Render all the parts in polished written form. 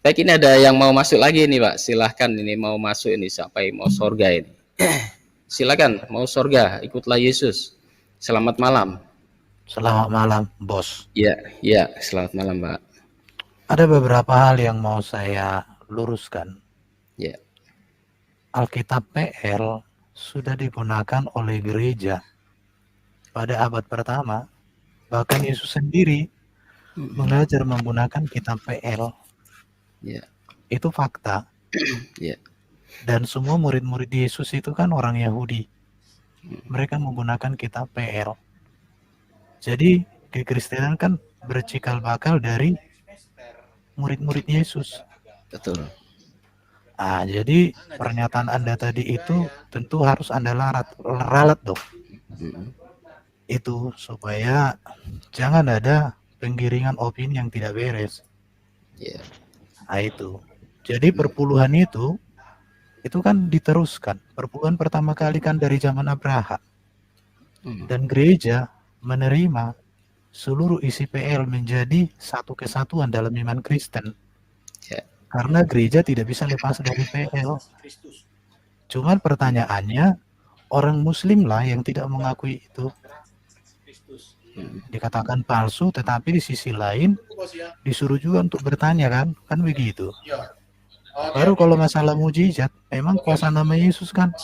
Baik, ini ada yang mau masuk lagi nih Pak. Silahkan, ini mau masuk ini sampai mau sorga ini. Silakan, mau sorga, ikutlah Yesus. Selamat malam. Selamat malam, Bos. Ya, ya, selamat malam Pak. Ada beberapa hal yang mau saya luruskan. Ya, Alkitab PL sudah digunakan oleh gereja pada abad pertama. Bahkan Yesus sendiri mengajar menggunakan kitab PL. ya, Itu fakta. ya, Dan semua murid-murid Yesus itu kan orang Yahudi. Mereka menggunakan kitab PL. Jadi kekristenan kan bercikal bakal dari murid-murid Yesus. betul. Nah, jadi pernyataan Anda tadi itu tentu harus Anda ralat dong. Itu supaya jangan ada penggiringan opini yang tidak beres. Ya, Nah, itu. Jadi perpuluhan itu kan diteruskan. Perpuluhan pertama kali kan dari zaman Abraham. Dan gereja menerima seluruh isi PL menjadi satu kesatuan dalam iman Kristen. ya, Karena gereja tidak bisa lepas dari PL. Cuman pertanyaannya, orang Muslim lah yang tidak mengakui itu. Dikatakan palsu, tetapi di sisi lain disuruh juga untuk bertanya kan begitu. Baru kalau masalah mujizat, memang kuasa nama Yesus kan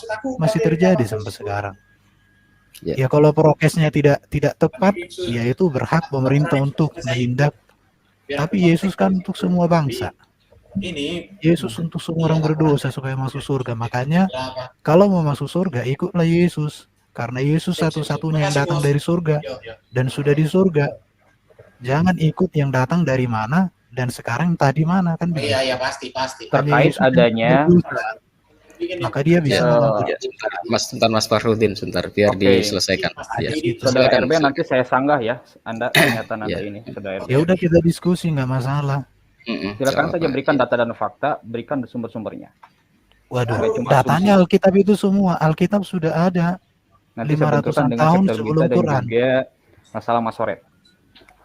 masih terjadi sampai sekarang. Ya kalau prokesnya tidak tepat, ya itu berhak pemerintah untuk menindak. Tapi Yesus kan untuk semua bangsa. Yesus untuk semua orang berdosa supaya masuk surga. Makanya kalau mau masuk surga, ikutlah Yesus. Karena Yesus satu-satunya yang datang dari surga dan sudah di surga. Jangan ikut yang datang dari mana dan sekarang entah di mana kan begitu. Iya pasti. Terkait adanya maka dia bisa mengampuni. Sebentar Mas Farudin, sebentar biar diselesaikan. Ya, Saudara RB nanti saya sanggah ya, Anda pernyataan Anda ini, Saudara RB. Ya udah kita diskusi, nggak masalah. Silakan saja berikan data dan fakta, berikan sumber-sumbernya. Waduh, datanya Alkitab itu semua. Alkitab sudah ada. Nanti saya benturkan dengan tahun chapter sebelum kita dan Quran. juga masalah Masoret.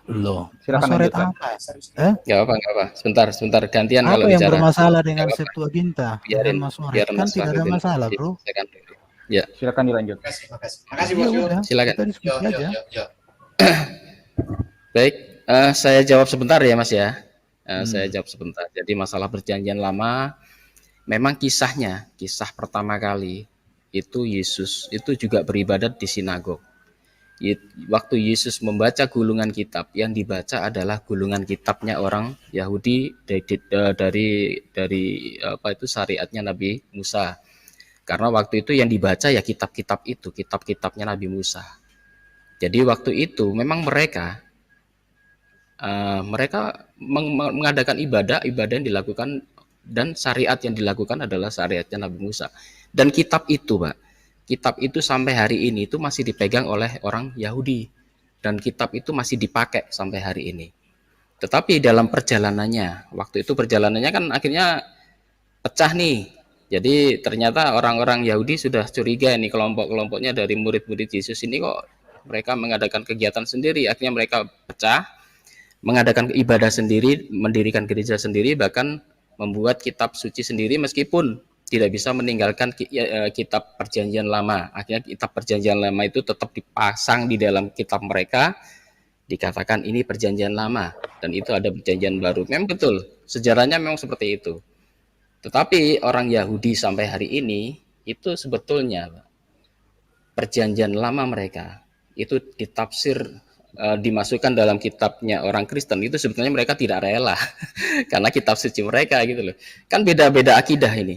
Loh, silakan Masoret lanjutkan. apa? Nggak apa. Sebentar gantian Apa kalau yang bicara. bermasalah dengan Septuaginta? Biarin, Dengan Masoret biar kan Mas tidak ada Farudin masalah, bro. Ya, Silakan dilanjut. Makasih Ya Bos. udah, silakan. kita diskusi aja. Baik, saya jawab sebentar ya Mas ya. Saya jawab sebentar. Jadi masalah perjanjian lama, memang kisah pertama kali itu Yesus itu juga beribadat di sinagog. Waktu Yesus membaca gulungan kitab, yang dibaca adalah gulungan kitabnya orang Yahudi dari apa itu syariatnya Nabi Musa. Karena waktu itu yang dibaca ya kitab-kitabnya Nabi Musa. Jadi waktu itu memang mereka mengadakan ibadah yang dilakukan dan syariat yang dilakukan adalah syariatnya Nabi Musa. Dan kitab itu sampai hari ini itu masih dipegang oleh orang Yahudi dan kitab itu masih dipakai sampai hari ini. Tetapi dalam perjalanannya, waktu itu perjalanannya kan akhirnya pecah nih. Jadi ternyata orang-orang Yahudi sudah curiga nih, kelompok-kelompoknya dari murid-murid Yesus ini kok mereka mengadakan kegiatan sendiri. Akhirnya mereka pecah, mengadakan ibadah sendiri, mendirikan gereja sendiri, bahkan membuat kitab suci sendiri meskipun tidak bisa meninggalkan kitab perjanjian lama. Akhirnya kitab perjanjian lama itu tetap dipasang di dalam kitab mereka, dikatakan ini perjanjian lama dan itu ada perjanjian baru. Memang betul, sejarahnya memang seperti itu. Tetapi orang Yahudi sampai hari ini itu sebetulnya perjanjian lama mereka itu ditafsir dimasukkan dalam kitabnya orang Kristen, itu sebetulnya mereka tidak rela karena kitab suci mereka gitu loh. Kan beda-beda akidah ini.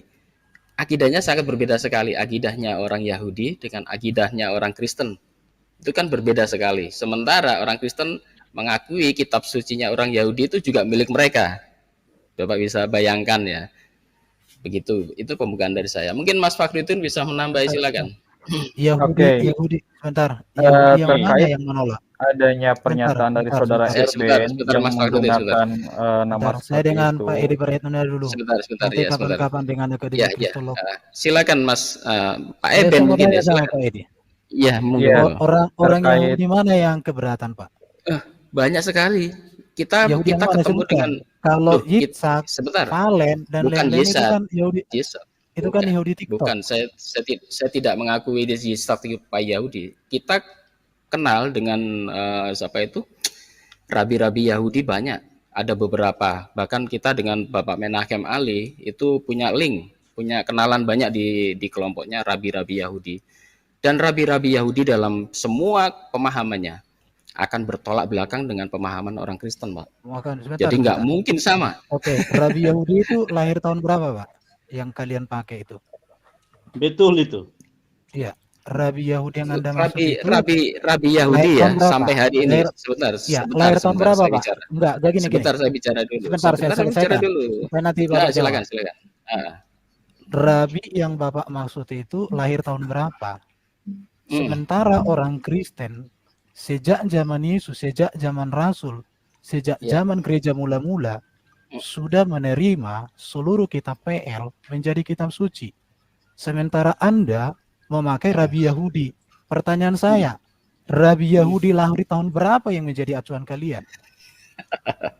Akidahnya sangat berbeda sekali. Akidahnya orang Yahudi dengan akidahnya orang Kristen itu kan berbeda sekali. Sementara orang Kristen mengakui kitab sucinya orang Yahudi itu juga milik mereka. Bapak bisa bayangkan ya. Begitu, itu pembukaan dari saya. Mungkin Mas Fakhrudin bisa menambah, silakan. Yahudi, sebentar. Yahudi yang mana yang menolak? Adanya pernyataan dari saudara RB yang menggunakan nama saya dengan Pak Edi Praetno dulu. Sebentar Nanti ya, kapan-kapan dengan ya. Silakan Mas Pak Eben mungkin ya, sama Pak Edi. Iya, mungkin. Orang Yahudi mana yang keberatan, Pak? Banyak sekali. kita Yahudi yang mana ketemu dengan sebutkan? Kalau loh, Yitzhak, sebentar, Valen dan bukan lain-lain itu Yesat, kan Yahudi, itu kan bukan, Yahudi TikTok. bukan. Saya tidak mengakui Yesat itu Pak Yahudi. Kita kenal dengan siapa itu rabi-rabi Yahudi banyak. Ada beberapa. Bahkan kita dengan Bapak Menachem Ali itu punya link, punya kenalan banyak di kelompoknya rabi-rabi Yahudi. Dan rabi-rabi Yahudi dalam semua pemahamannya akan bertolak belakang dengan pemahaman orang Kristen, Pak. Jadi nggak mungkin sama. Oke, Rabi Yahudi itu lahir tahun berapa, Pak? Yang kalian pakai itu? Betul itu. Iya, Rabi Yahudi yang Anda maksud itu Rabi Yahudi ya sampai hari ini. Lahir tahun berapa, Pak? Bicara. Enggak, gini. Sebentar saya bicara dulu. Sebentar saya bicara dulu. Supaya nanti Bapak silakan. Rabi yang Bapak maksud itu lahir tahun berapa? Sementara orang Kristen sejak zaman Yesus, sejak zaman Rasul, sejak zaman gereja mula-mula sudah menerima seluruh kitab PL menjadi kitab suci. Sementara Anda memakai Rabi Yahudi. Pertanyaan saya, Rabi Yahudi lahir tahun berapa yang menjadi acuan kalian?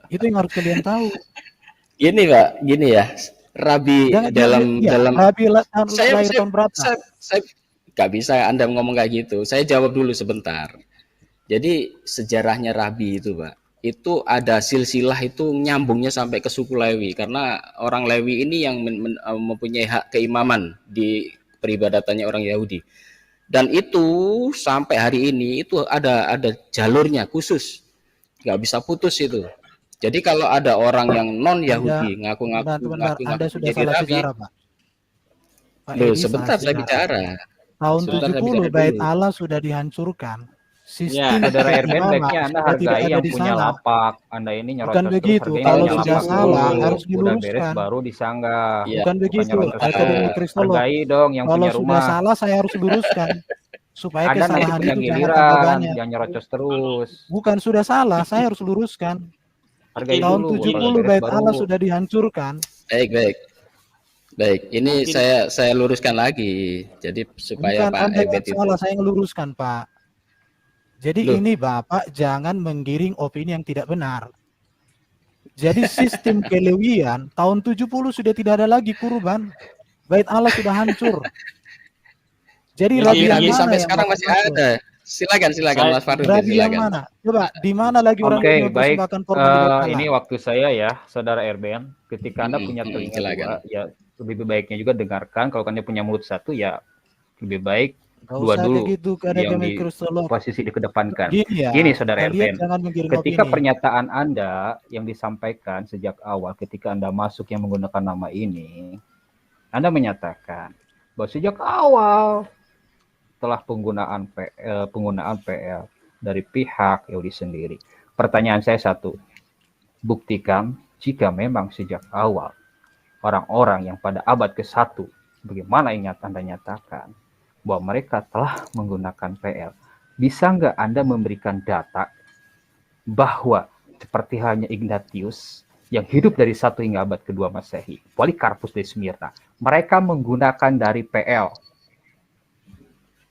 Itu yang harus kalian tahu. Gini Pak, gini ya. Rabi dalam Rabi lahir tahun berapa? Saya nggak bisa Anda ngomong kayak gitu. Saya jawab dulu sebentar. Jadi sejarahnya Rabi itu Pak, itu ada silsilah itu nyambungnya sampai ke suku Lewi. Karena orang Lewi ini yang mempunyai hak keimaman di peribadatannya orang Yahudi. Dan itu sampai hari ini itu ada jalurnya khusus. Nggak bisa putus itu. Jadi kalau ada orang yang non Yahudi ngaku-ngaku Anda sudah salah sejarah, Pak. Sebentar saya bicara. Tahun 70 Bait Allah sudah dihancurkan. Sistem Saudara Erben, baiknya Anda hargai yang punya lapak. Anda ini nyerocos bukan begitu. Kalau sudah salah harus diluruskan. Udah beres baru disanggah. Bukan begitu. Akademi Kristolog. Hargai dong yang punya rumah. Kalau sudah salah saya harus luruskan. Supaya Anda kesalahan nanti itu jangan nyerocos terus. Bukan sudah salah, saya harus luruskan. Hargai tahun dulu, 70 Bait Allah sudah dihancurkan. Baik, ini saya luruskan lagi. Jadi supaya bukan Pak Ebet itu salah, saya ngeluruskan, Pak. Jadi ini Bapak jangan menggiring opini yang tidak benar. Jadi sistem kelewian tahun 70 sudah tidak ada lagi kurban. Bait Allah sudah hancur. Jadi Rabi yang mana sampai sekarang masih ada. Silakan Mas Farud. Rabi yang mana? Coba di mana lagi orang yang mempersembahkan korban di Bait Allah? Ini waktu saya ya, Saudara Erben. Ketika Anda punya telinga dua, ya lebih baiknya juga dengarkan. Kalau Anda punya mulut satu, ya lebih baik dua dulu yang di posisi dikedepankan. Gini Saudara Erben, ketika pernyataan Anda yang disampaikan sejak awal ketika Anda masuk yang menggunakan nama ini, Anda menyatakan bahwa sejak awal telah penggunaan PL dari pihak Yahudi sendiri. Pertanyaan saya satu, buktikan jika memang sejak awal orang-orang yang pada abad ke-1 bagaimana Anda nyatakan bahwa mereka telah menggunakan PL. Bisa nggak Anda memberikan data bahwa seperti halnya Ignatius yang hidup dari 1 hingga abad ke-2 Masehi, Polikarpus dari Smyrna, mereka menggunakan dari PL.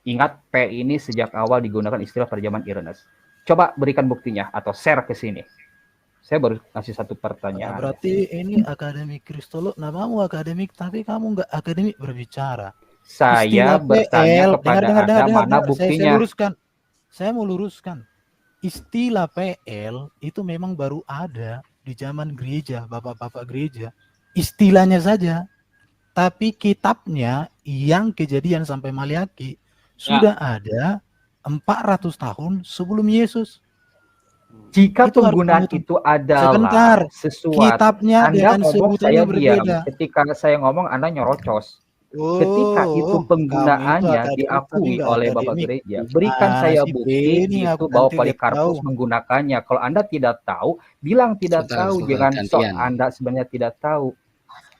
Ingat, P ini sejak awal digunakan istilah pada zaman Irenaeus. Coba berikan buktinya atau share ke sini. Saya baru kasih satu pertanyaan. Berarti ini akademik Kristolog, namamu akademik tapi kamu nggak akademik berbicara. Saya bertanya kepada Anda mana buktinya. Saya mau luruskan. Istilah PL itu memang baru ada di zaman gereja, bapak-bapak gereja. Istilahnya saja. Tapi kitabnya yang Kejadian sampai Maliaki sudah ada 400 tahun sebelum Yesus. Jika itu penggunaan itu adalah sesuatu, kitabnya Anda dengan sebutannya berbeda. Ketika saya ngomong, Anda nyerocos. Ketika itu penggunaannya diakui oleh Bapak Gereja, berikan saya bukti itu bahwa Polikarpus menggunakannya. Kalau Anda tidak tahu, bilang tidak tahu. Jangan sok Anda sebenarnya tidak tahu.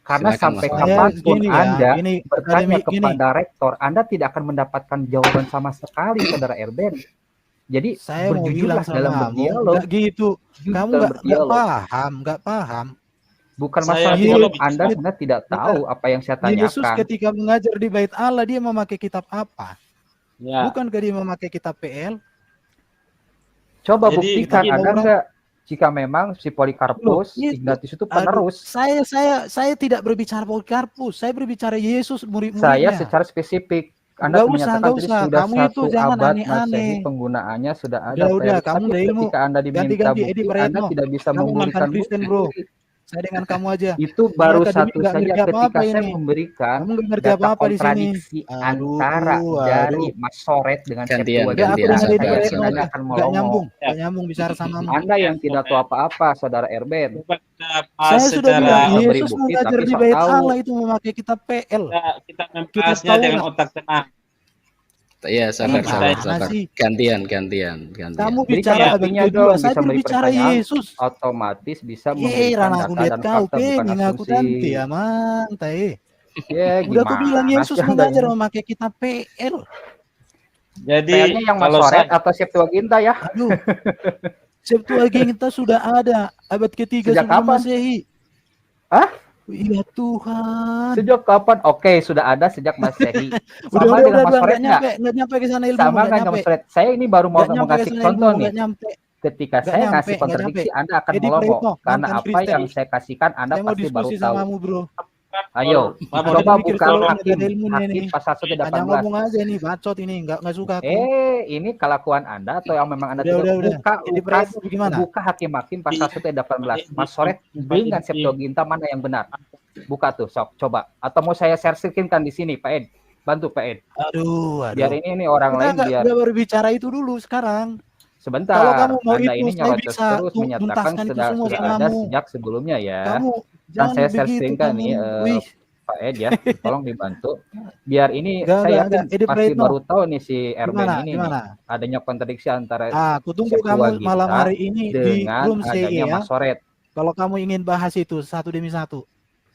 Karena sampai kapanpun Anda bertanya kepada rektor, Anda tidak akan mendapatkan jawaban sama sekali, Saudara Erben. Jadi saya mau bilang dalam berdialog gitu. Kamu nggak paham. Bukan masalah dialog, Anda sebenarnya tidak tahu apa yang saya tanyakan. Yesus ketika mengajar di Bait Allah, dia memakai kitab apa? Bukankah dia memakai kitab PL? Coba buktikan, ada nggak? jika memang si Polikarpus, Ignatius itu penerus. Saya tidak berbicara Polikarpus, saya berbicara Yesus Saya murid-muridnya. secara spesifik. Anda menyatakan tadi sudah kamu itu 1 jangan abad aneh-aneh. Masehi penggunaannya sudah ada. Udah, kamu tapi ketika Anda diminta bukti, Anda tidak bisa memberikan Kristen, bro. Saya dengan kamu aja. Itu baru satu saja ketika saya memberikan data kontradiksi antara dari Masoret dengan Septuaginta. Anda akan melongo. Gak nyambung bicara sama Anda yang tidak tahu apa-apa, saudara Erben. Saya sudah bilang Yesus mengajar di bait Allah itu memakai kitab PL. Kita membahasnya dengan otak tenang. Ya, sabar. Gantian. Kamu bicara abadnya dong, saya berbicara Yesus. Otomatis bisa memberikan data dan fakta, bukan asumsi. Aman, Udah aku bilang Yesus mengajar memakai kitab PL. Jadi yang Masoret atau Septuaginta ya? Aduh, Septuaginta sudah ada abad ketiga sebelum Masehi. Hah? Iya Tuhan. Sejak kapan? Oke, sudah ada sejak Masehi. Sama dengan Masoret nggak nyampe ke sana ilmu. Sama nggak Masoret? Saya ini baru mau mengasih contoh nih. Ketika saya kasih kontradiksi, Anda akan melongo. Karena apa yang saya kasihkan, Anda pasti baru tahu. Ayo, coba buka Hakim pasal 118. Ngomong aja nih, bacot ini, nggak suka aku. Ini kelakuan Anda atau yang memang Anda tidak buka Hakim pasal 118. Masoret dengan Septuaginta mana yang benar? Buka tuh, sok, coba. Atau mau saya share screen-kan di sini, Pak Ed. Bantu Pak Ed. Aduh. Biar ini orang lain biar. Udah berbicara itu dulu sekarang. Sebentar, kalau kamu mau Anda itu, ini nyerocos terus menyatakan sudah ada sejak sebelumnya ya. Kan saya share-kan nih Pak Ed ya, tolong dibantu. Biar ini saya yakin pasti baru tahu nih si Erben ini nih, adanya kontradiksi antara aku tunggu kamu malam hari ini dengan adanya Masoret. Kalau kamu ingin bahas itu satu demi satu.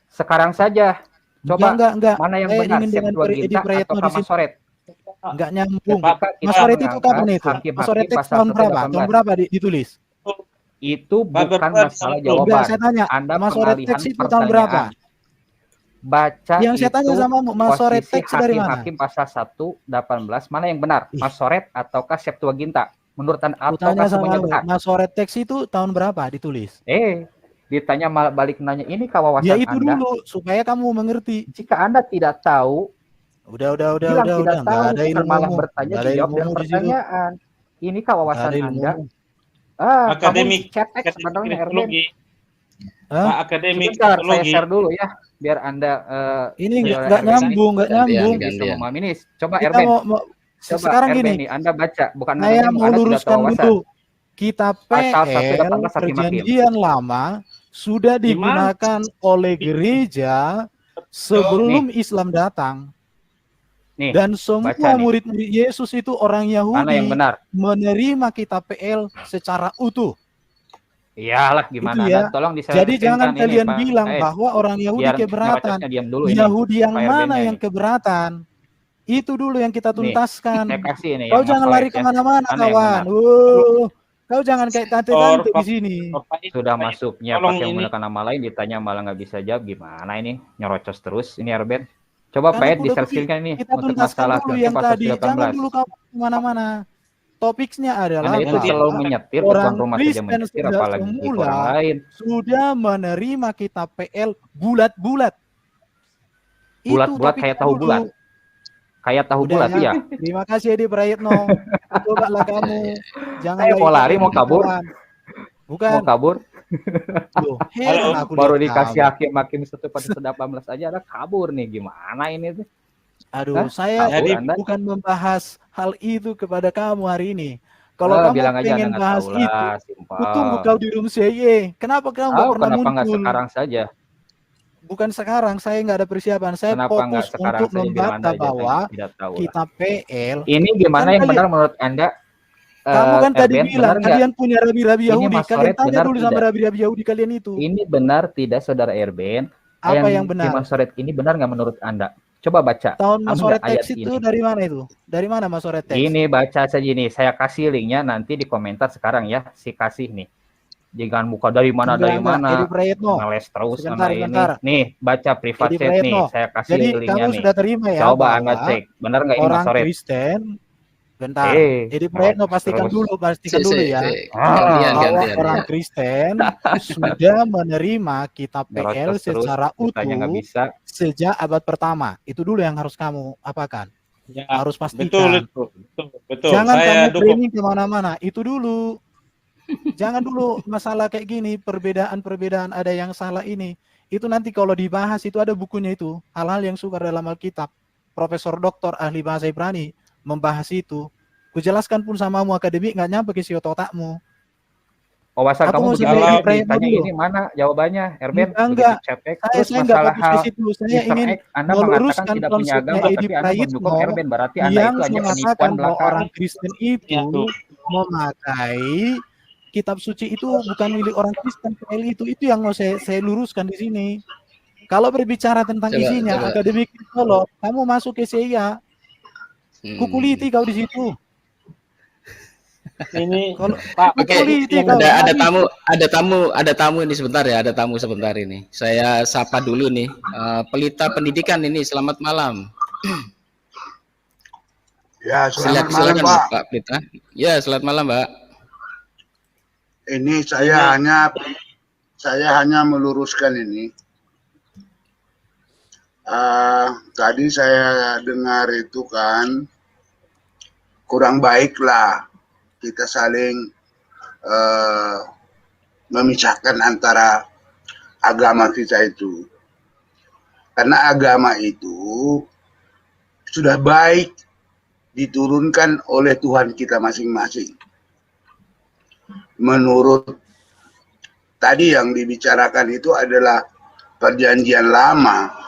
Sekarang saja. Coba enggak. Mana yang benar, Septuaginta atau Masoret? Enggak nyambung. Masoret itu kapan itu? Masoret teks tahun berapa? Tahun berapa ditulis? Itu bukan masalah jawaban. Saya tanya, Anda Masoret teks itu tahun berapa? Baca yang saya tanya sama Masoret teks dari mana? Hakim pasal 1:18 mana yang benar? Masoret ataukah Septuaginta? Menurut Anda ataukah semuanya benar? Masoret teks itu tahun berapa ditulis? Ditanya balik nanya, ini wawasan ya itu Anda dulu supaya kamu mengerti. Jika Anda tidak tahu, udah tahu, ada ilmu, malah bertanya dijawab dengan pertanyaan. Ini wawasan Anda. Akademik cetek sebenarnya psikologi. Akademik sebentar, saya share dulu ya biar Anda ini nggak nyambung bisa memahami ini. Coba Erben. Sekarang Erben gini, nih, Anda baca bukan saya mau luruskan dulu. Kitab PL Perjanjian Lama sudah digunakan oleh gereja sebelum Islam datang. Nih, dan semua murid-murid Yesus itu orang Yahudi menerima kitab PL secara utuh. Iyalah gimana ya. Tolong jadi jangan kalian bilang bahwa orang Yahudi keberatan. Yahudi yang mana yang keberatan? Itu dulu yang kita tuntaskan. Kau jangan lari kemana-mana kawan. Kau jangan kayak tante-tante di sini. Sudah masuknya pakai menggunakan nama lain ditanya malah nggak bisa jawab, gimana ini? Nyerocos terus ini Erben. Coba Pak Ed di-share-kan ini untuk masalah yang tadi. Jangan dulu kau kemana-mana. Topiknya adalah itu selalu menyetir orang rumah Kristen apalagi orang lain sudah menerima kitab PL bulat-bulat. Bulat-bulat kayak tahu bulat. Kayak tahu bulat ya. Terima kasih Edi Prayitno. Cobalah kamu. Jangan mau lari, mau kabur. Bukan. Mau kabur. Aku baru dikasih hakim 1/18 aja ada kabur nih, gimana ini tuh? Aduh, saya bukan membahas hal itu kepada kamu hari ini. Kalau kamu bilang pengen aja, bahas itu, tunggu kau di room CY. Kenapa kamu nggak pernah muncul? Kenapa nggak sekarang saja? Bukan sekarang, saya nggak ada persiapan. Saya fokus untuk membaca bahwa kitab PL. Ini gimana yang benar menurut Anda? Kamu kan tadi bilang kalian punya rabi-rabi Yahudi. Kalian tanya dulu sama rabi-rabi Yahudi kalian itu. Ini benar tidak, saudara Erben? Apa yang benar? Masoret ini benar nggak menurut Anda? Coba baca. Tahun Masoret teks itu dari mana itu? Dari mana Masoret teks? Ini baca saja ini. Saya kasih linknya nanti di komentar sekarang ya. Si kasih nih. Jangan buka dari mana ngeles terus sebentar. Nih baca private chat nih. Saya kasih linknya nih. Sudah terima ya? Coba Anda cek. Benar nggak ini orang Masoret? Kristen Bentar, Edi Prayitno pastikan dulu ya. Bahwa orang Kristen sudah menerima kitab PL secara utuh sejak abad pertama. Itu dulu yang harus kamu apakan. Ya, harus pastikan. Betul. Jangan kamu framing kemana-mana. Itu dulu. Jangan dulu masalah kayak gini, perbedaan ada yang salah ini. Itu nanti kalau dibahas itu ada bukunya itu, hal-hal yang sukar dalam Alkitab. Profesor Doktor ahli bahasa Ibrani membahas itu. Kujelaskan pun samamu akademik nggak nyampe ke otakmu. Oh, asal kamu ditanya ini mana jawabannya, Erben? Enggak. Saya enggak fokus ke situ. Saya ingin meluruskan konsepnya Edi Prayitno yang mengatakan bahwa orang Kristen itu memakai kitab suci itu bukan milik orang Kristen. Itu yang mau saya luruskan di sini. Kalau berbicara tentang isinya, akademik kristolog, kamu masuk ke saya, kukuliti kau di situ. Ini kalau Pak, ada tamu ini sebentar ya, ada tamu sebentar ini. Saya sapa dulu nih, Pelita Pendidikan ini. Selamat malam. Ya, selamat malam, Pak. Pelita. Ya, selamat malam, Mbak. Ini saya hanya meluruskan ini. Tadi saya dengar itu kan kurang baik lah kita saling memisahkan antara agama kita itu. Karena agama itu sudah baik diturunkan oleh Tuhan kita masing-masing. Menurut tadi yang dibicarakan itu adalah perjanjian lama.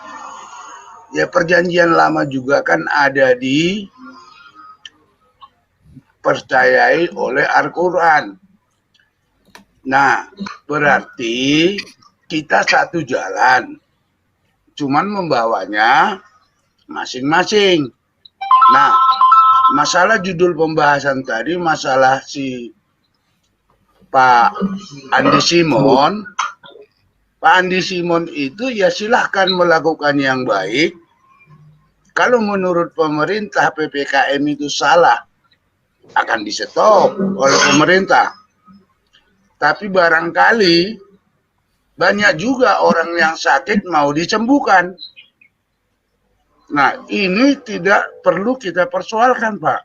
Ya, perjanjian lama juga kan ada dipercayai oleh Al-Quran. Nah, berarti kita satu jalan, cuman membawanya masing-masing. Nah, masalah judul pembahasan tadi, masalah si Pak Andi Simon. Pak Andi Simon itu ya silahkan melakukan yang baik. Kalau menurut pemerintah PPKM itu salah, akan di-stop oleh pemerintah. Tapi barangkali banyak juga orang yang sakit mau disembuhkan. Nah, ini tidak perlu kita persoalkan, Pak.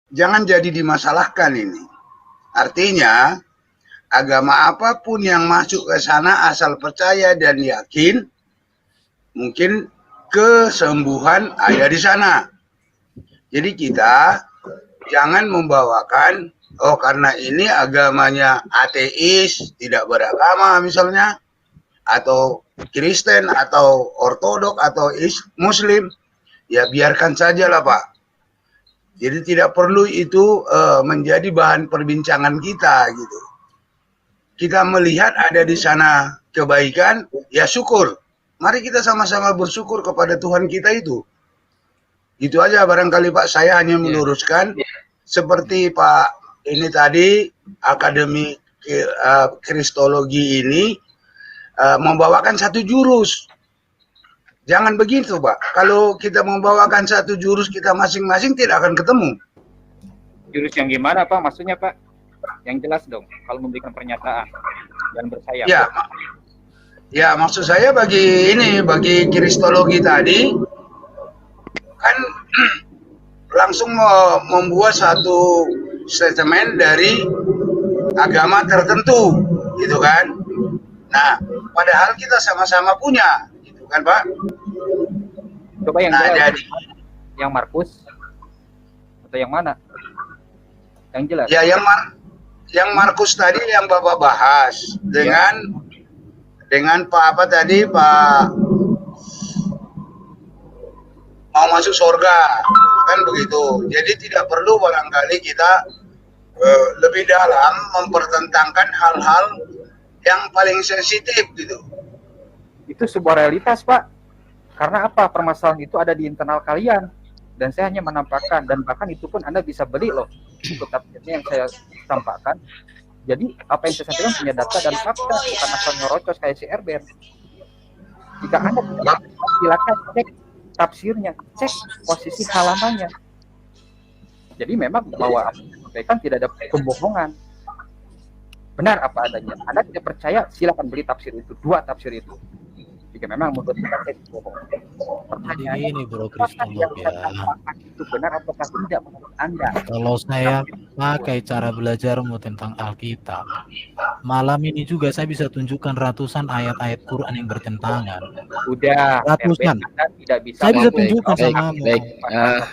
Jangan jadi dimasalahkan ini. Artinya, agama apapun yang masuk ke sana asal percaya dan yakin, mungkin kesembuhan ada di sana. Jadi kita jangan membawakan, oh karena ini agamanya ateis, tidak beragama misalnya, atau Kristen, atau Ortodok, atau Muslim, ya biarkan saja lah Pak. Jadi tidak perlu itu menjadi bahan perbincangan kita gitu. Kita melihat ada di sana kebaikan, ya syukur. Mari kita sama-sama bersyukur kepada Tuhan kita itu. Itu aja barangkali Pak, saya hanya meluruskan. Seperti Pak ini tadi, Akademi Kristologi ini membawakan satu jurus. Jangan begitu Pak. Kalau kita membawakan satu jurus kita masing-masing tidak akan ketemu. Jurus yang gimana Pak? Maksudnya Pak? Yang jelas dong, kalau memberikan pernyataan dan bersayap. Ya, maksud saya bagi kristologi tadi kan langsung membuat satu statement dari agama tertentu, gitu kan? Nah, padahal kita sama-sama punya, gitu kan Pak? Coba yang jelas, jadi yang Markus atau yang mana? Yang jelas. Ya, yang Markus tadi yang Bapak bahas dengan Pak apa tadi, Pak mau masuk surga, kan begitu. Jadi tidak perlu barangkali kita lebih dalam mempertentangkan hal-hal yang paling sensitif gitu. Itu sebuah realitas Pak. Karena apa? Permasalahan itu ada di internal kalian. Dan saya hanya menampakkan, dan bahkan itu pun Anda bisa beli loh untuk tafsirnya yang saya tampakkan. Jadi apa yang saya sampaikan punya data dan fakta, bukan asal nyerocos kayak si Erben. Jika Anda silakan cek tafsirnya, cek posisi halamannya. Jadi memang bahwa apa yang disampaikan tidak ada pembohongan. Benar apa adanya. Anda tidak percaya, silakan beli tafsir itu, 2 tafsir itu. Jika memang menurut kita itu bohong. Pertanyaannya, Ini bro apakah yang Kristolog saya ya. katakan itu benar ataukah tidak menurut Anda? Kalau saya pakai cara belajarmu tentang Alkitab, malam ini juga saya bisa tunjukkan ratusan ayat-ayat Quran yang bertentangan. Udah, Ratusan. Anda tidak bisa Saya bisa Baik, tunjukkan baik, sama baik.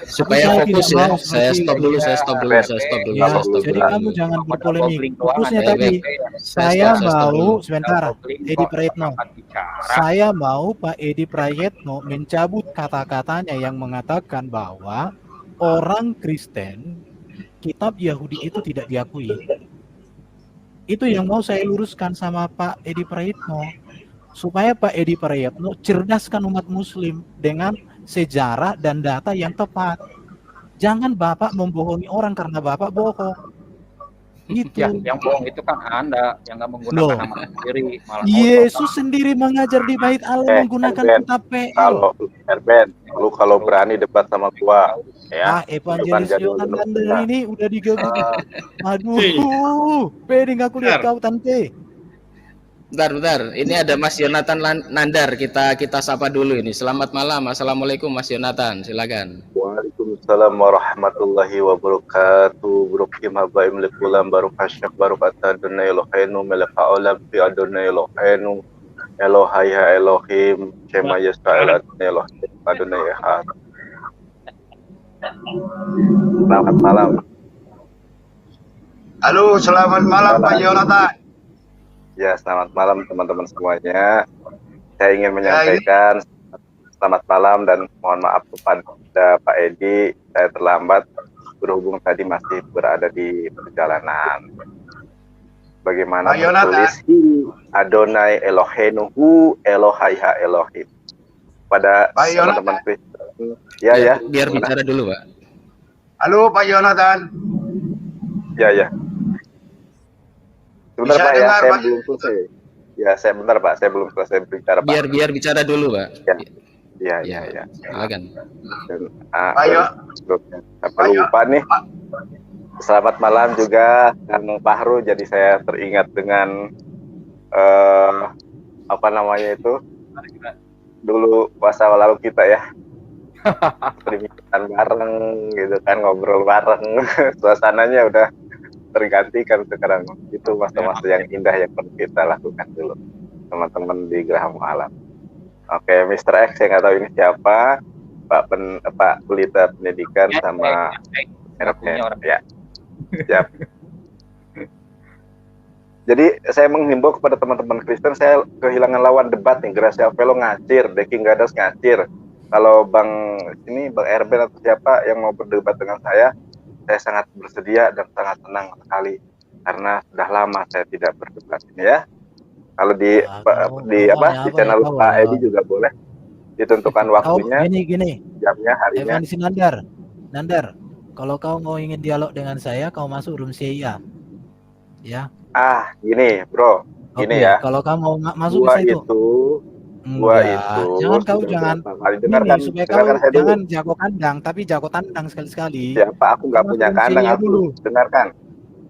Supaya saya fokus tidak ya, mau saya seperti- stop dulu, saya stop dulu, saya stop dulu, Ya, saya stop jadi dulu. kamu jangan berpolemik. Fokusnya Baik, tadi, baik. saya stop mau dulu. sebentar, Edi Prayetno. Saya mau Pak Edi Prayetno mencabut kata-katanya yang mengatakan bahwa orang Kristen kitab Yahudi itu tidak diakui. Itu yang mau saya luruskan sama Pak Edi Prayetno, supaya Pak Edi Prayetno cerdaskan umat Muslim dengan sejarah dan data yang tepat. Jangan Bapak membohongi orang karena Bapak bohong. Itu. Ya, yang bohong itu kan Anda yang nggak menggunakan Loh. nama sendiri, malah Yesus sendiri mengajar di Bait Allah menggunakan Erben, kitab PL. lu kalau berani debat sama gua, ya. Evangelis bukan Yohanan jadul Lander dulu. ini udah digebuk. Aduh, pede nggak kulihat kau tante. Bentar. Ini ada Mas Yonatan Nandar. Kita sapa dulu ini. Selamat malam. Assalamualaikum Mas Yonatan. Silakan. Waalaikumsalam warahmatullahi wabarakatuh. Burukim habaim likulam baru kasyak baru kata Adonai Eloheinu meleka olam fi Adonai Eloheinu Elohaya Elohim Shema Yisrael Adonai Elohim Adonai Echad. Selamat malam. Halo, selamat malam Pak Yonatan. Ya, selamat malam teman-teman semuanya. Saya ingin menyampaikan selamat malam dan mohon maaf kepada Pak Edi, saya terlambat berhubung tadi masih berada di perjalanan. Bagaimana menulis Adonai Eloheinu Elohaiha Elohim pada teman-teman Kristen. Ya. Biar bicara dulu, Pak. Halo Pak Yonatan. Ya. Sebentar Bisa Pak dengar, ya, saya Pak? belum selesai. Ya, saya bentar Pak, saya belum selesai bicara Pak. Biar bicara dulu, Pak. Ya. Silakan. Dan, Ayo. Apa lupa nih. Selamat malam juga Kang Fahru. Jadi saya teringat dengan apa namanya itu dulu puasa lalu kita ya. Perimpitan bareng gitu kan, ngobrol bareng. Suasananya udah tergantikan sekarang. Itu masa-masa yang indah yang perlu kita lakukan dulu teman-teman di Geraham Alam. Oke, Mr. X saya nggak tahu ini siapa, Pak Pelita Pendidikan sama ya. Siap. Jadi saya menghimbau kepada teman-teman Kristen, saya kehilangan lawan debat nih. Gracia Velo ngacir, Deking Gadas ngacir. Kalau Bang Erben atau siapa yang mau berdebat dengan saya sangat bersedia dan sangat senang sekali karena sudah lama saya tidak berdebat ini ya. Kalau di di channel Pak Edi juga boleh ditentukan waktunya. Gini. Jamnya, harinya. Evan Nandar. Kalau kau mau ingin dialog dengan saya, kau masuk room CIA. Ya. Gini, Bro. Gini ya. Kalau kamu mau masuk bisa itu. Jangan kau dengarkan, supaya kau jangan jago kandang, tapi jago tandang sekali-sekali. Siapa? Aku nggak punya kandang. Aku dengarkan.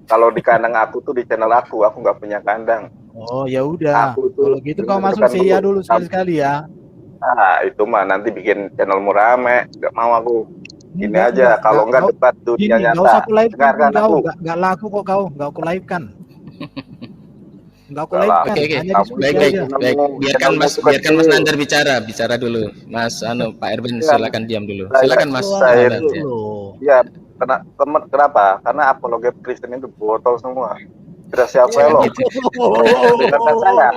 Kalau di kandang aku tuh di channel aku nggak punya kandang. Oh ya udah. Kalau gitu kau masuk CIA dulu sekali-sekali ya. Itu mah nanti bikin channelmu rame. Nggak mau aku. Ini aja. Kalau nggak debat dunia nyata. Nggak usah aku live-kan kau. Aku. Nggak laku kok kau. Nggak aku live-kan. Oke. Baik. Biarkan Mas Nandar bicara dulu. Mas Pak Erben silakan diam dulu. Silakan Mas. Ya, kenapa? Karena apologet Kristen itu botol semua. Gracia Velo. Dengarkan saya.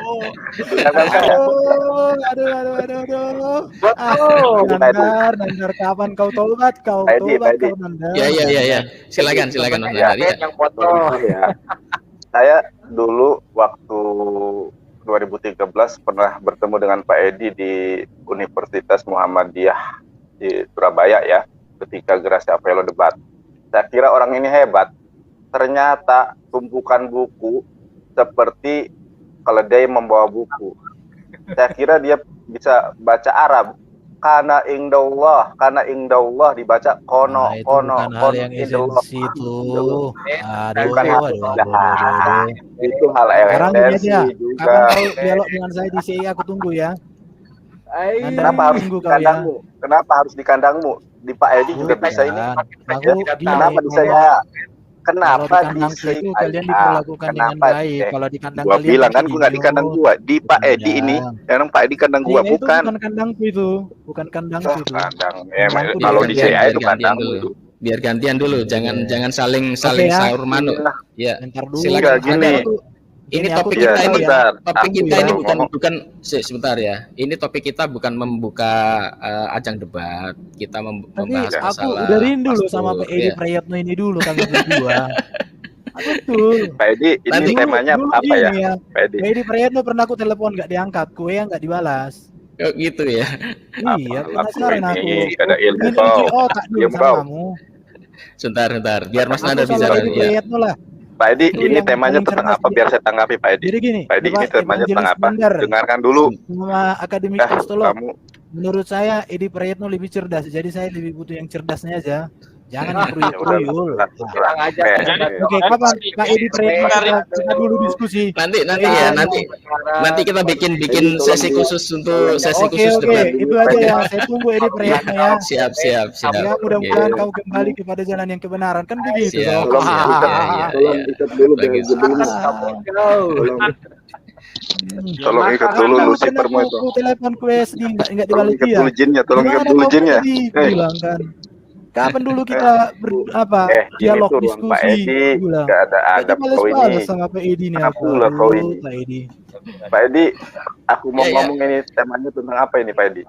Nandar, kapan kau tobat kau? Nandar. Ya. Silakan Mas Nandar. Yang foto ya. Saya dulu waktu 2013 pernah bertemu dengan Pak Edi di Universitas Muhammadiyah di Surabaya ya, ketika Gracia Velo debat. Saya kira orang ini hebat. Ternyata tumpukan buku seperti keledai membawa buku. Saya kira dia bisa baca Arab. kana indallah dibaca kono Nah, itu bukan hal yang indallah. esensi itu. Bukan hal itu hal Sekarang gini esensi aja, juga. kapan kau dialog dengan saya di CI, aku tunggu ya. Kenapa harus di kandangmu? Kenapa harus di kandangmu? Di Pak Edi juga bisa ini. Aku Kenapa di saya? Kenapa di kandangku itu CI? kalian diperlakukan dengan baik? Kalau di kandang Gua kalian bilang kan kayak gua nggak di kandang gua, di Pak Edi ini. Yang Pak Edi kandang gua itu bukan. bukan kandangku itu, bukan kandangku itu. Kandang. Kandangku Kalau di di CI itu gantian kandang dulu. itu. Biar gantian dulu, jangan saling ya. sahur manuk. Ya, Bentar dulu. silakan. Gini. Ini Aku topik tunggu kita ini, sebentar. topik kita ini ngomong. bukan sebentar ya. Ini topik kita bukan membuka ajang debat. Kita membahas aku masalah. udah rindu loh pastor, sama Pak Edi ya. Prayitno ini dulu tanggal 22. Betul. Pak Edi, ini temanya apa ya? Pak Edi. Pak Edi Prayitno pernah aku telepon nggak diangkat, kue yang nggak dibalas. Oh, gitu ya. Iya, penasaran aku. Ada ilmu Minta kau. otak dulu sama kamu. Sebentar. Biar Mas Nanda Aku bicara. Edi Prayitno lah. Pak Edi, Itu ini yang temanya paling tentang cerdas apa? Biar saya tanggapi Pak Edi. Jadi gini, Pak Edi, ini temanya tentang apa? Bandar, Dengarkan dulu. sama akademik Kristolog. Kamu Menurut saya Edi Prayitno lebih cerdas, jadi saya lebih butuh yang cerdasnya aja. Jangan yang kruyul. Oke, kapan Pak Edi Prayitno kita dulu diskusi. Nanti kita bikin sesi khusus untuk sesi khusus debat. Itu aja ya. Saya tunggu Edi Prayitno ya. Siap. Ya, mudah-mudahan kau kembali kepada jalan yang kebenaran, kan begitu. Siap. Tolong ikat dulu Lucifermu itu. Telepon QSD enggak Tolong dibalik ikat dia. dulu jinnya, tolong ikat dulu jinnya. Bilang kan. Kapan dulu kita dialog ini tuh Pak diskusi? Edi, nggak ada adab kau ini. Sama Pak Edi nih. Kenapa pula kau ini? Pak Edi, aku mau ngomong ini temanya tentang apa ini Pak Edi?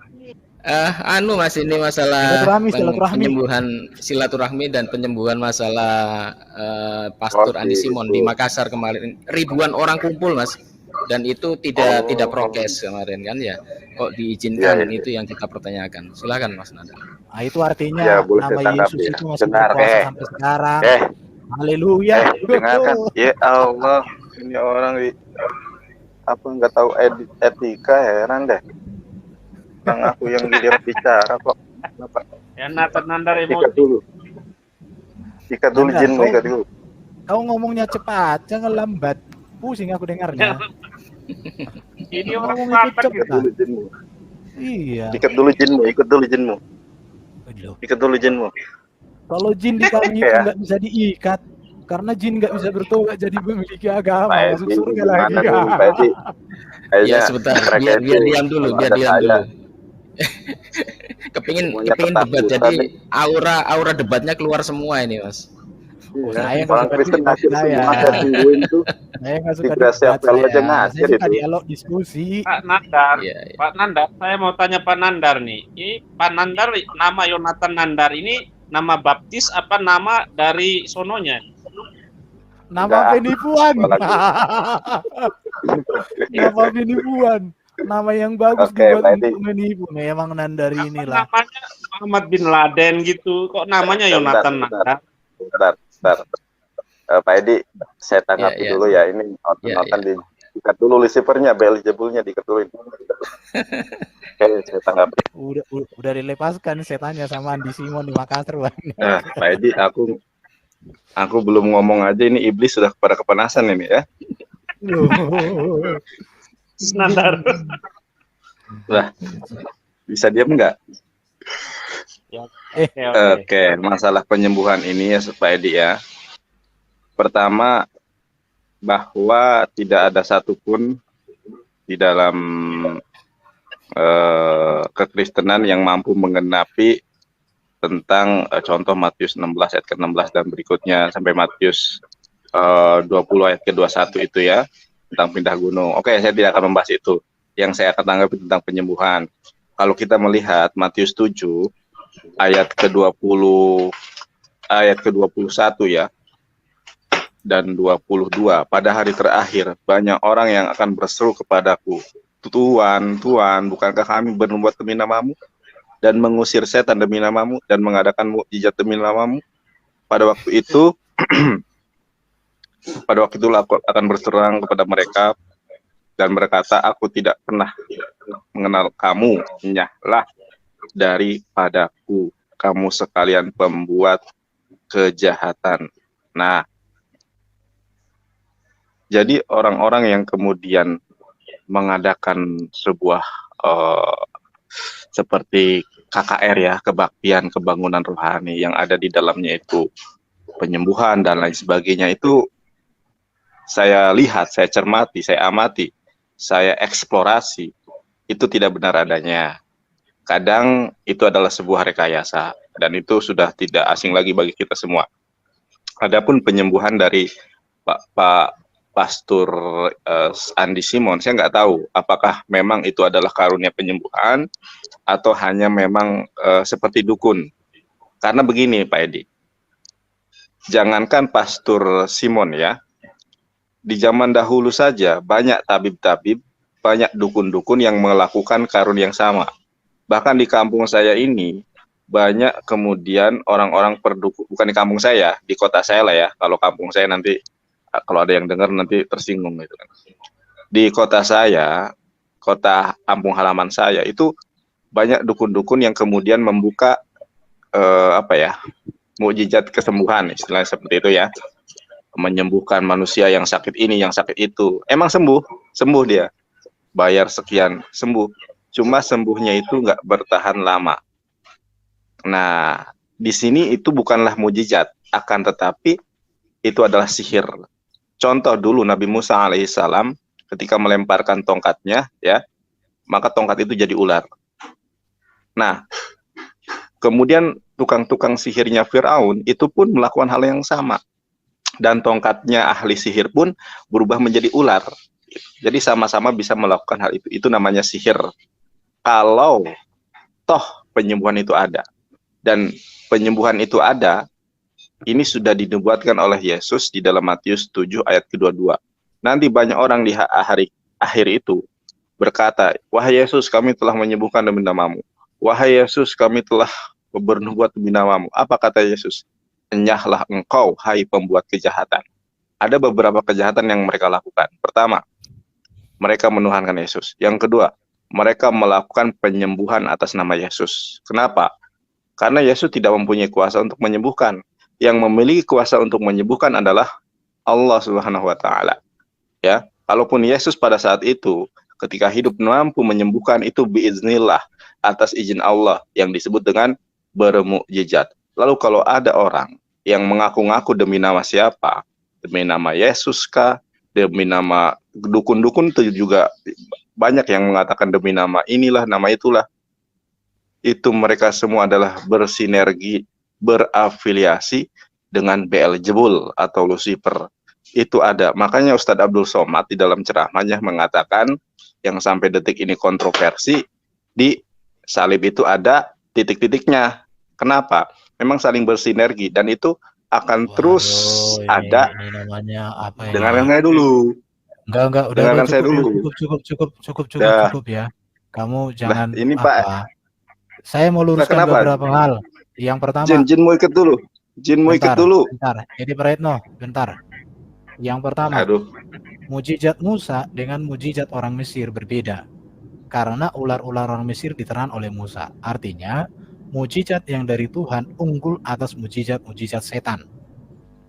Mas, ini masalah silaturahmi. penyembuhan silaturahmi dan penyembuhan masalah Pastor Andi Simon di Makassar kemarin. Ribuan orang kumpul, Mas. Dan itu tidak prokes kemarin kan ya. Kok diizinkan? Itu yang kita pertanyakan. Silakan Mas Nanda. Nah, itu artinya nama Yesus itu masih berkuasa sampai sekarang. Haleluya. Dengarkan. Ya Allah, ini orang apa nggak tahu etika, heran deh. Bang aku yang dia bicara kok. Kenapa? Ya Nandar Ikat dulu jinmu, ikat dulu. Kau ngomongnya cepat, jangan lambat. Pusing aku dengarnya. Ini orang cepat jinmu. Iya. Ikat dulu jinmu. Kalau jin di kami itu nggak bisa diikat, karena jin nggak bisa bertobat jadi memiliki agama, masuk surga lagi. Ya sebentar, biar diam dulu. Kepingin debat, jadi aura debatnya keluar semua ini, Mas. Saya orang Kristen ngasih saya tungguin tuh. Saya nggak suka dialog diskusi. Pak Nandar, saya mau tanya Pak Nandar nih. Ini Pak Nandar, nama Yonatan Nandar ini nama baptis apa nama dari sononya? Nama penipuan. Nama penipuan. Nama yang bagus dibuat untuk menipu. Memang Nandar inilah. Namanya Muhammad bin Laden gitu. Kok namanya Yonatan Nandar? Bentar. Pak Edi, saya tanggapi dulu ya. Ini nonton diikat dulu Lucifernya, Beelzebulnya diikat dulu. Oke, saya tanggapi. Udah dilepaskan setannya sama Andi Simon di Makassar, Bang. Pak Edi, aku belum ngomong aja ini iblis sudah pada kepanasan ini ya. Nandar. Lah, bisa diam nggak? Oke, masalah penyembuhan ini ya Pak Edi ya. Pertama, bahwa tidak ada satupun di dalam kekristenan yang mampu menggenapi tentang contoh Matius 16 ayat ke-16 dan berikutnya sampai Matius 20 ayat ke-21 itu ya, tentang pindah gunung. Oke, saya tidak akan membahas itu. Yang saya akan tanggapi tentang penyembuhan. Kalau kita melihat Matius 7 ayat ke-20 ayat ke-21 ya dan 22, pada hari terakhir banyak orang yang akan berseru kepadaku, Tuhan, Tuhan, bukankah kami bernubuat demi namamu dan mengusir setan demi namamu dan mengadakan mukjizat demi namamu? Pada waktu itu aku akan berserang kepada mereka dan berkata, aku tidak pernah mengenal kamu, nyahlah daripadaku, kamu sekalian pembuat kejahatan. Nah, jadi orang-orang yang kemudian mengadakan sebuah seperti KKR ya, kebaktian kebangunan rohani yang ada di dalamnya itu penyembuhan dan lain sebagainya, itu saya lihat, saya cermati, saya amati, saya eksplorasi, itu tidak benar adanya. Kadang itu adalah sebuah rekayasa dan itu sudah tidak asing lagi bagi kita semua. Adapun penyembuhan dari Pak Pastor Andi Simon, saya nggak tahu apakah memang itu adalah karunia penyembuhan atau hanya memang seperti dukun. Karena begini Pak Edi, jangankan Pastor Simon ya, di zaman dahulu saja banyak tabib-tabib, banyak dukun-dukun yang melakukan karunia yang sama. Bahkan di kampung saya ini banyak kemudian orang-orang perdukun, bukan di kampung saya, di kota saya lah ya. Kalau kampung saya nanti kalau ada yang dengar nanti tersinggung gitu kan. Di kota saya, kota kampung halaman saya itu banyak dukun-dukun yang kemudian membuka mukjizat kesembuhan, istilahnya seperti itu ya. Menyembuhkan manusia yang sakit ini, yang sakit itu. Emang sembuh dia. Bayar sekian, sembuh. Cuma sembuhnya itu nggak bertahan lama. Nah, di sini itu bukanlah mukjizat, akan tetapi itu adalah sihir. Contoh dulu Nabi Musa alaihissalam ketika melemparkan tongkatnya, ya, maka tongkat itu jadi ular. Nah, kemudian tukang-tukang sihirnya Firaun itu pun melakukan hal yang sama. Dan tongkatnya ahli sihir pun berubah menjadi ular. Jadi sama-sama bisa melakukan hal itu. Itu namanya sihir. Kalau toh penyembuhan itu ada. Dan penyembuhan itu ada, ini sudah dinubuatkan oleh Yesus di dalam Matius 7 ayat ke-22. Nanti banyak orang di hari akhir itu berkata, wahai Yesus, kami telah menyembuhkan demi namamu. Wahai Yesus, kami telah bernubuat demi namamu. Apa kata Yesus? Enyahlah engkau, hai pembuat kejahatan. Ada beberapa kejahatan yang mereka lakukan. Pertama, mereka menuhankan Yesus. Yang kedua, mereka melakukan penyembuhan atas nama Yesus. Kenapa? Karena Yesus tidak mempunyai kuasa untuk menyembuhkan. Yang memiliki kuasa untuk menyembuhkan adalah Allah Subhanahu wa taala. Ya, kalaupun Yesus pada saat itu ketika hidup mampu menyembuhkan, itu biiznillah, atas izin Allah yang disebut dengan bermukjizat. Lalu kalau ada orang yang mengaku-ngaku demi nama siapa? Demi nama Yesus kah? Demi nama dukun-dukun itu juga banyak yang mengatakan demi nama inilah, nama itulah. Itu mereka semua adalah bersinergi, berafiliasi dengan Beelzebul atau Lucifer. Itu ada. Makanya Ustadz Abdul Somad di dalam ceramahnya mengatakan yang sampai detik ini kontroversi, di salib itu ada titik-titiknya. Kenapa? Memang saling bersinergi dan itu akan terus ada. Ini namanya apa ini? Dengarkan saya dulu. Enggak, udah Dengarkan saya dulu. Cukup ya. Kamu jangan ini apa? Pak. Saya mau luruskan beberapa hal. Yang pertama, Jin mau ikut dulu. Bentar. Jadi Praetno, bentar. Yang pertama, mujizat Musa dengan mujizat orang Mesir berbeda. Karena ular-ular orang Mesir diteran oleh Musa. Artinya, mujizat yang dari Tuhan unggul atas mujizat setan.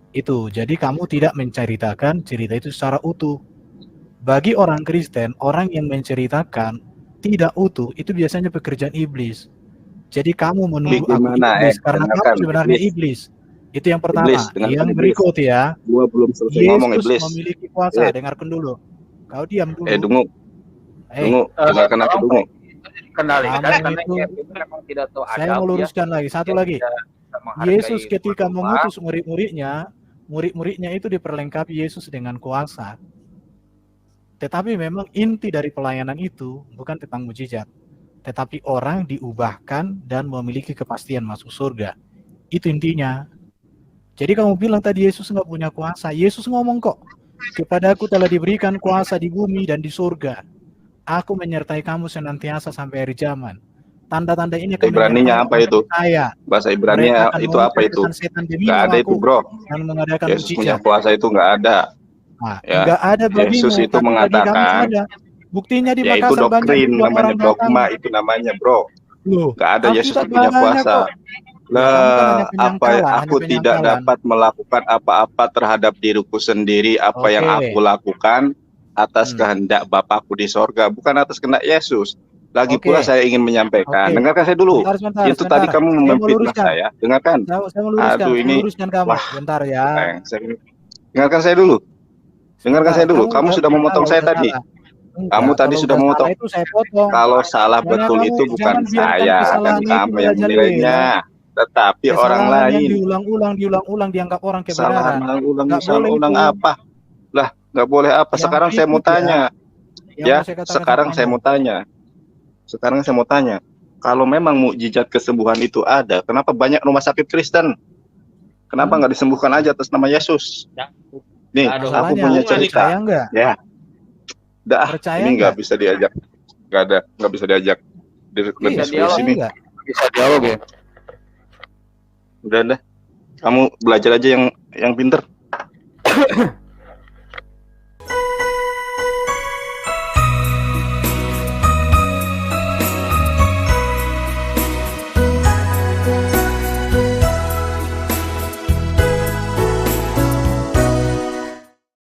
Itu, jadi kamu tidak menceritakan cerita itu secara utuh. Bagi orang Kristen, orang yang menceritakan tidak utuh, itu biasanya pekerjaan iblis. Jadi kamu menuduh aku iblis karena kamu sebenarnya iblis. Itu yang pertama. Yang berikut ya, gua belum selesai ngomong iblis. Yesus memiliki kuasa. Dengarkan dulu. Kau diam dulu. Dungu. Dengarkan aku dulu. Saya mau luruskan lagi. Satu lagi. Yesus ketika mengutus murid-muridnya itu diperlengkapi Yesus dengan kuasa. Tetapi memang inti dari pelayanan itu bukan tentang mujizat. Tetapi orang diubahkan dan memiliki kepastian masuk surga. Itu intinya. Jadi kamu bilang tadi Yesus nggak punya kuasa. Yesus ngomong kok, kepadaku telah diberikan kuasa di bumi dan di surga. Aku menyertai kamu senantiasa sampai akhir zaman. Tanda-tanda ini akan Ibraninya apa itu? Bahasa Ibraninya itu apa itu? Nggak ada itu bro. Yesus punya kuasa itu nggak ada. Nah, ya. Nggak ada bagimu. Yesus itu mengatakan. Buktinya di Makassar banyak doktrin, namanya dogma, itu namanya bro. Nggak ada Yesus yang punya kuasa. Lah, apa aku tidak dapat melakukan apa-apa terhadap diriku sendiri, apa yang aku lakukan atas kehendak Bapakku di sorga, bukan atas kehendak Yesus. Lagi pula saya ingin menyampaikan, dengarkan saya dulu. Itu tadi kamu memfitnah saya, dengarkan. Aduh ini, wah, bentar ya. Dengarkan saya dulu. Dengarkan saya dulu. Kamu sudah memotong saya tadi. Kamu tadi sudah memotong. Kalau salah betul itu bukan saya dan kamu yang menilainya, tetapi orang lain. Diulang-ulang dianggap orang kebenaran. Ulang-ulang apa? Lah, nggak boleh apa? Sekarang saya mau tanya. Ya, sekarang saya mau tanya. Sekarang saya mau tanya. Kalau memang mukjizat kesembuhan itu ada, kenapa banyak rumah sakit Kristen? Kenapa nggak disembuhkan aja atas nama Yesus? Nih, aku punya cerita. Ya. Dah, ini nggak bisa diajak. Nggak bisa diajak diskusi ini. Bisa dialog ya. Udah, kamu belajar aja yang pinter.